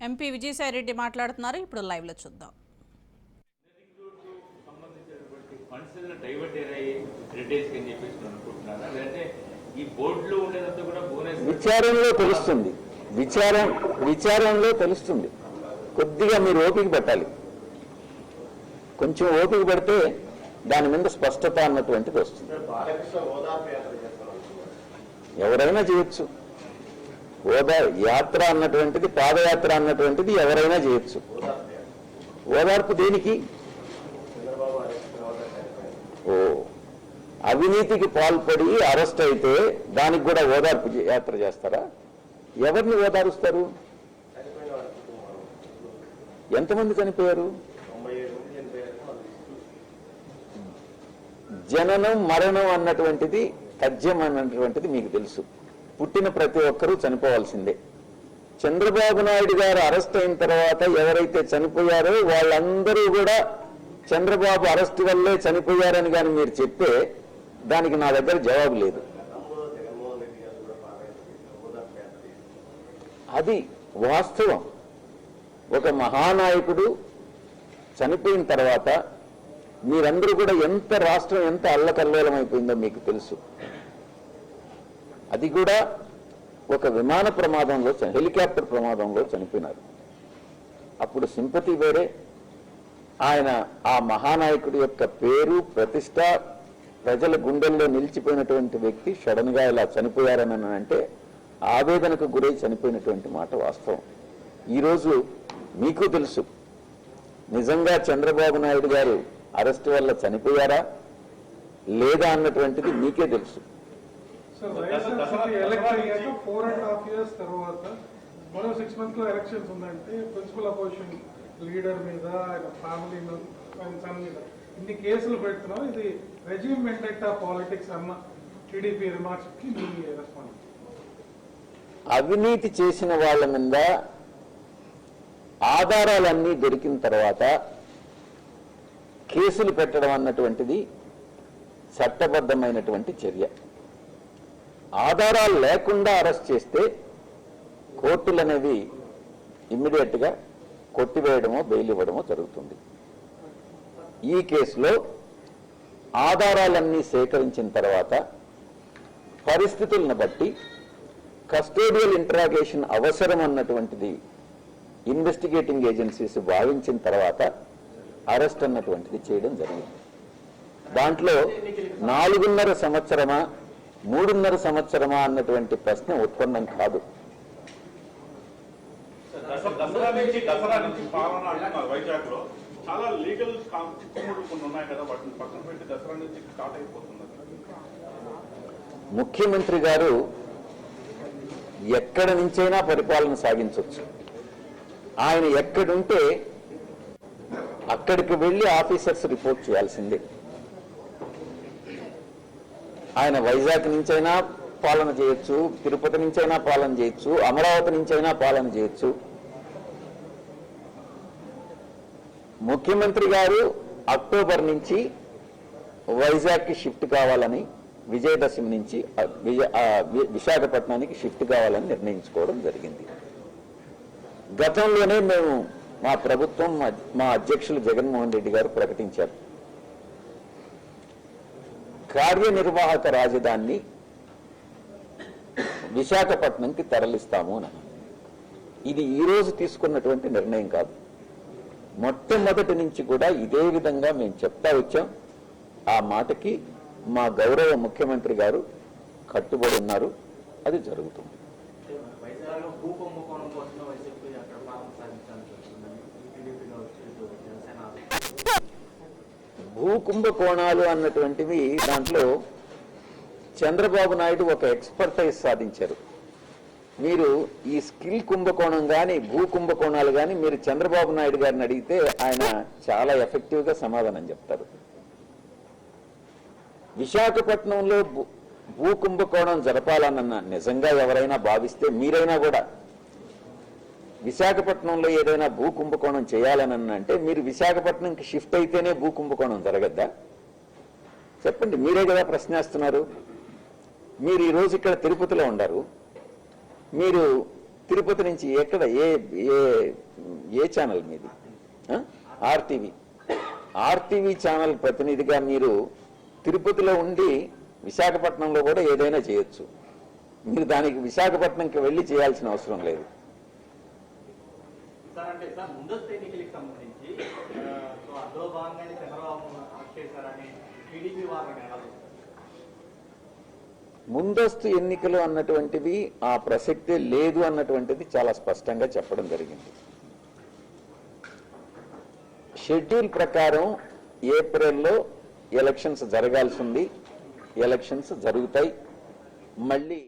MP Vijayasai Reddy మాట్లాడుతున్నారు. ఇప్పుడు live లో చూద్దాం. విచారంలో తెలుస్తుంది, విచారంలో తెలుస్తుంది. కొద్దిగా మీరు ఓపిక పెట్టాలి. కొంచెం ఓపిక పెడితే దాని మీద స్పష్టత అన్నటువంటిది వస్తుంది. ఎవరైనా చేయొచ్చు. ఓదా యాత్ర అన్నటువంటిది, పాదయాత్ర అన్నటువంటిది ఎవరైనా చేయొచ్చు. ఓదార్పు దేనికి? ఓ అవినీతికి పాల్పడి అరెస్ట్ అయితే దానికి కూడా ఓదార్పు యాత్ర చేస్తారా? ఎవరిని ఓదారుస్తారు? ఎంతమంది చనిపోయారు? జననం మరణం అన్నటువంటిది తథ్యం అన్నటువంటిది మీకు తెలుసు. పుట్టిన ప్రతి ఒక్కరూ చనిపోవాల్సిందే. చంద్రబాబు నాయుడు గారు అరెస్ట్ అయిన తర్వాత ఎవరైతే చనిపోయారో వాళ్ళందరూ కూడా చంద్రబాబు అరెస్ట్ వల్లే చనిపోయారని కానీ మీరు చెప్తే దానికి నా దగ్గర జవాబు లేదు. అది వాస్తవం. ఒక మహానాయకుడు చనిపోయిన తర్వాత మీరందరూ కూడా రాష్ట్రం ఎంత అల్లకల్లోలం అయిపోయిందో మీకు తెలుసు. అది కూడా ఒక విమాన ప్రమాదంలో, హెలికాప్టర్ ప్రమాదంలో చనిపోయినారు. అప్పుడు సింపతి వేరే. ఆయన ఆ మహానాయకుడి యొక్క పేరు, ప్రతిష్ట ప్రజల గుండెల్లో నిలిచిపోయినటువంటి వ్యక్తి సడన్ గా ఇలా చనిపోయారని అంటే ఆవేదనకు గురై చనిపోయినటువంటి మాట వాస్తవం. ఈరోజు మీకు తెలుసు నిజంగా చంద్రబాబు నాయుడు గారు అరెస్ట్ వల్ల చనిపోయారా లేదా అన్నటువంటిది మీకే తెలుసు. మరో 6 months లో ఎలక్షన్స్ ఉందంటే ప్రిన్సిపల్ అపోజిషన్ లీడర్ మీద, ఫ్యామిలీ సన్ మీద ఇన్ని కేసులు పెడుతున్నాం. ఇది రెజ్యూమ్ మెండెక్టా పాలిటిక్స్ అన్న టీడీపీ రిమార్క్స్ కి మీ రెస్పాన్స్? అవినీతి చేసిన వాళ్ళ మీద ఆధారాలన్నీ దొరికిన తర్వాత కేసులు పెట్టడం అన్నటువంటిది చట్టబద్ధమైనటువంటి చర్య. ఆధారాలు లేకుండా అరెస్ట్ చేస్తే కోర్టులు అనేవి ఇమ్మీడియట్ గా కొట్టివేయడమో బెయిల్ ఇవ్వడమో జరుగుతుంది. ఈ కేసులో ఆధారాలన్నీ సేకరించిన తర్వాత పరిస్థితులను బట్టి కస్టోడియల్ ఇంటరాగేషన్ అవసరం అన్నటువంటిది ఇన్వెస్టిగేటింగ్ ఏజెన్సీస్ భావించిన తర్వాత అరెస్ట్ అన్నటువంటిది చేయడం జరిగింది. దాంట్లో 4.5 సంవత్సరమా 3.5 సంవత్సరమా అన్నటువంటి ప్రశ్న ఉత్పన్నం కాదు. ముఖ్యమంత్రి గారు ఎక్కడి నుంచైనా పరిపాలన సాగించవచ్చు. ఆయన ఎక్కడుంటే అక్కడికి వెళ్లి ఆఫీసర్స్ రిపోర్ట్ చేయాల్సిందే. ఆయన వైజాగ్ నుంచైనా పాలన చేయొచ్చు, తిరుపతి నుంచైనా పాలన చేయొచ్చు, అమరావతి నుంచైనా పాలన చేయొచ్చు. ముఖ్యమంత్రి గారు అక్టోబర్ నుంచి వైజాగ్కి షిఫ్ట్ కావాలని, విజయదశమి నుంచి విశాఖపట్నానికి షిఫ్ట్ కావాలని నిర్ణయించుకోవడం జరిగింది. గతంలోనే మేము, మా ప్రభుత్వం, మా అధ్యక్షులు జగన్మోహన్ రెడ్డి గారు ప్రకటించారు, కార్యనిర్వాహక రాజధానిని విశాఖపట్నంకి తరలిస్తాము అని. ఇది ఈ రోజు తీసుకున్నటువంటి నిర్ణయం కాదు. మొట్టమొదటి నుంచి కూడా ఇదే విధంగా మేము చెప్తా వచ్చాం. ఆ మాటకి మా గౌరవ ముఖ్యమంత్రి గారు కట్టుబడి ఉన్నారు. అది జరుగుతుంది. భూకుంభకోణాలు అన్నటువంటివి దాంట్లో చంద్రబాబు నాయుడు ఒక ఎక్స్పర్టైజ్ సాధించారు. మీరు ఈ స్కిల్ కుంభకోణం కానీ, భూ కుంభకోణాలు కానీ మీరు చంద్రబాబు నాయుడు గారిని అడిగితే ఆయన చాలా ఎఫెక్టివ్ గా సమాధానం చెప్తారు. విశాఖపట్నంలో భూ కుంభకోణం జరపాలన్న నిజంగా ఎవరైనా భావిస్తే, మీరైనా కూడా విశాఖపట్నంలో ఏదైనా భూ కుంభకోణం చేయాలని అంటే మీరు విశాఖపట్నంకి షిఫ్ట్ అయితేనే భూ కుంభకోణం జరగద్దా? చెప్పండి, మీరే కదా ప్రశ్నిస్తున్నారు. మీరు ఈరోజు ఇక్కడ తిరుపతిలో ఉన్నారు. మీరు తిరుపతి నుంచి ఎక్కడ ఏ ఏ ఏ ఛానల్ మీది? ఆర్టీవీ ఛానల్ ప్రతినిధిగా మీరు తిరుపతిలో ఉండి విశాఖపట్నంలో కూడా ఏదైనా చేయొచ్చు. మీరు దానికి విశాఖపట్నంకి వెళ్ళి చేయాల్సిన అవసరం లేదు. సార్ అంటే సార్ ముందస్తు ఎన్నికలకు సంబంధించి అందులో భాగంగానే చంద్రబాబు అరెస్ట్ చేశారని టీడీపీ వారు ముందస్తు ఎన్నికలు అన్నటువంటివి ఆ ప్రసక్తే లేదు అన్నటువంటిది చాలా స్పష్టంగా చెప్పడం జరిగింది. షెడ్యూల్ ప్రకారం ఏప్రిల్లో ఎలక్షన్స్ జరగాల్సి ఉంది. ఎలక్షన్స్ జరుగుతాయి. మళ్ళీ